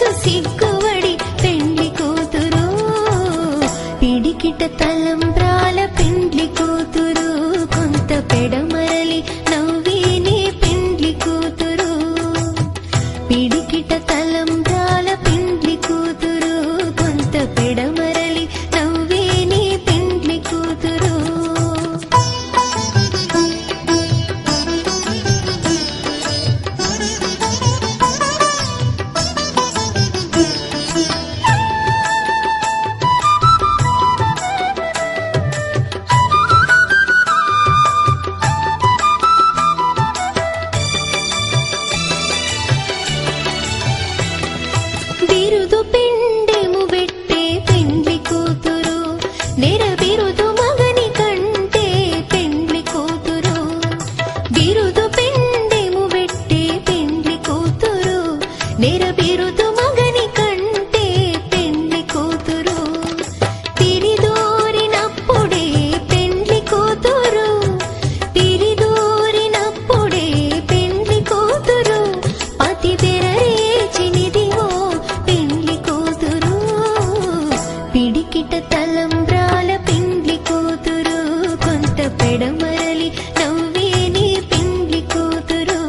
కూర్చు సిగ్గువడి పెండ్లి కూతురు పిడికిట తలంబ్రాల పెండ్లి కూతురు కొంత పెడమరలి నవ్విని పెండ్లి కూతురు పిడికిట తలంబ్రాల పెండ్లి కూతురు కొంత పెడమరలి నవ్విని పెండ్లి కూతురు బిరుదు పిండెము పెట్టే పెండ్లి కూతురు నెర బిరుదు మగని కంటే పెండ్లి కూతురు బిరుదు పిండెము పెట్టే పెండ్లి కూతురు నెర బిరుదు మగని కంటే పెండ్లి కూతురు తిరిదోరినప్పుడే పెండ్లి కూతురు తిరిదోరినప్పుడే పెండ్లి కూతురు పతి తెరరేచినిదివో పెండ్లి కూతురు పిడికిట తలంబ్రాల పెండ్లి కూతురు కొంత పెడమరలి నవ్వేని పెండ్లి కూతురు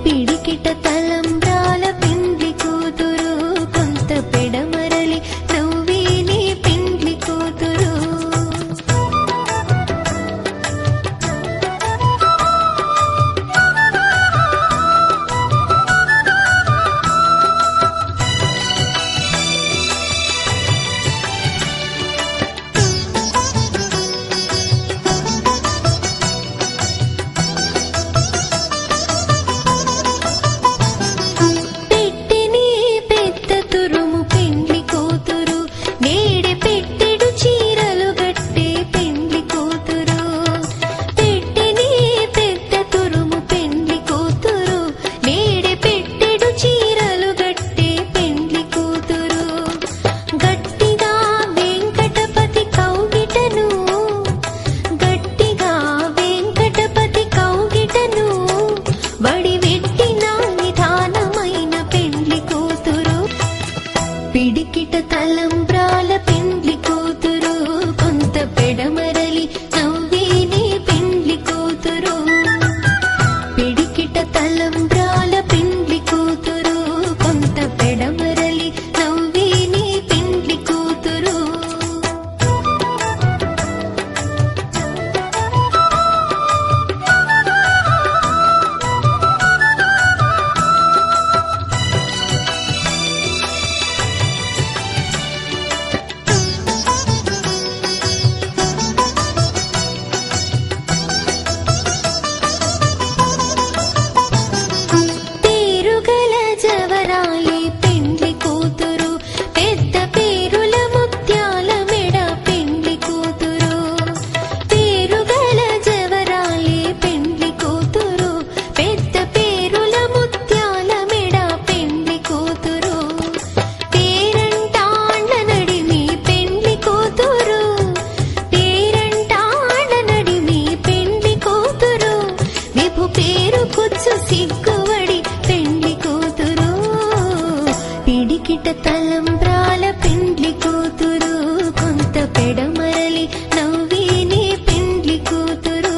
పిడికిట తలంబ్రాల పెండ్లి కూతురు కొంత పెడమరలి నవ్వేని పెండ్లి కూతురు పెట్టెని పెద్ద తురుము పెండ్లి కూతురు నేడే పెట్టెడు చీరలు గట్టే పెండ్లి కూతురు పెట్టెని పెద్ద తురుము పెండ్లి కూతురు నేడే పెట్టెడు చీరలు గట్టే పెండ్లి కూతురు గట్టిగా వెంకటపతి కౌగిటను గట్టిగా వెంకటపతి కౌగిటను వడివెట్టిన నిధానమైన పెండ్లి కూతురు పిడికిట తలంబ్రాల పెండ్లి కూతురు కొంత పెడమరలి నవ్వేని పెండ్లి కూతురు పిడికిట తలంబ్రాల పెండ్లి కూతురు కొంత పెడమరలి నవ్వేని పెండ్లి కూతురు పేరుగల జవరాయి పెండ్లి కూతురు పెద్ద పేరుల ముత్యాల మెడ పెండ్లి కూతురు పేరుగల జవరాయి పెండ్లి కూతురు పెద్ద పేరుల ముత్యాల మెడ పెండ్లి కూతురు పేరంటాండ నడిమి పెండ్లి కూతురు పేరంటాండ నడిమి పెండ్లి కూతురు విభు పేరు కూర్చు సిగ్గువడి పెండ్లి కూతురు పిడికిట తలంబ్రాల పెండ్లి కూతురు కొంత పెడమరలి నవ్వేని పెండ్లి కూతురు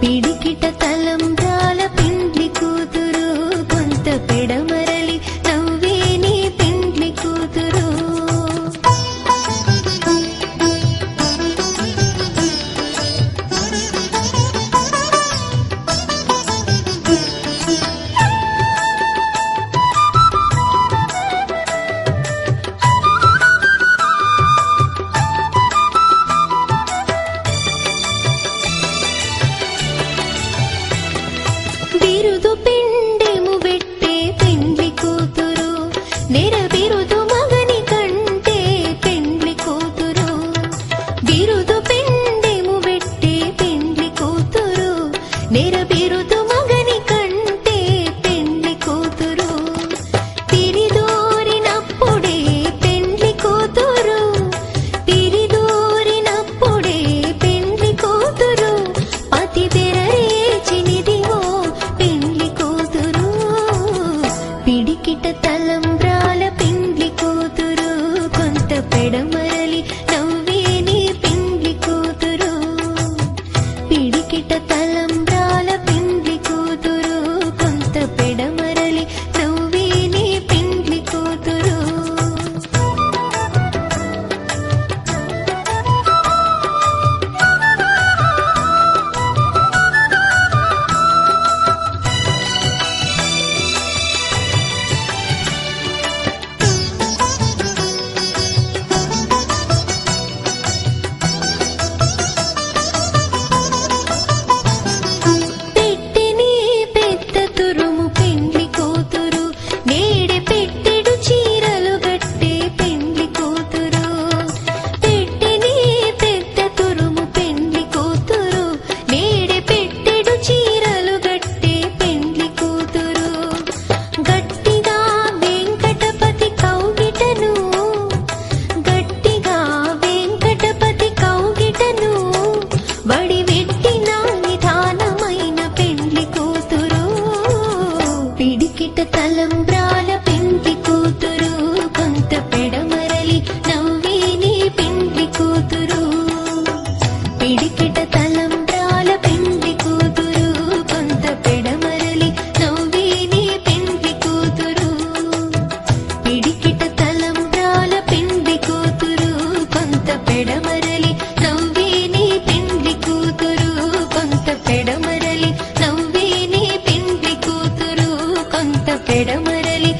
పిడికిట తలంబ్రాల పెండ్లి కూతురు కొంత పెడమరలి నవ్వేని పెండ్లి కూతురు తలంబ్రాల పెండ్లి కూతురు కొంత పెడమరలి నవ్వే నీ పెండ్లి కూతురు పిడికిట తలంబ్రాల పెండ్లి కూతురు కొంత పెడమరలి నవ్వే నీ పెండ్లి కూతురు పిడికిట తలంబ్రాల పెండ్లి కూతురు కొంత పెడమరలి నవ్వే నీ పెండ్లి కూతురు కొంత పెడమరలి నవ్వే నీ పెండ్లి కూతురు కొంత పెడమరలి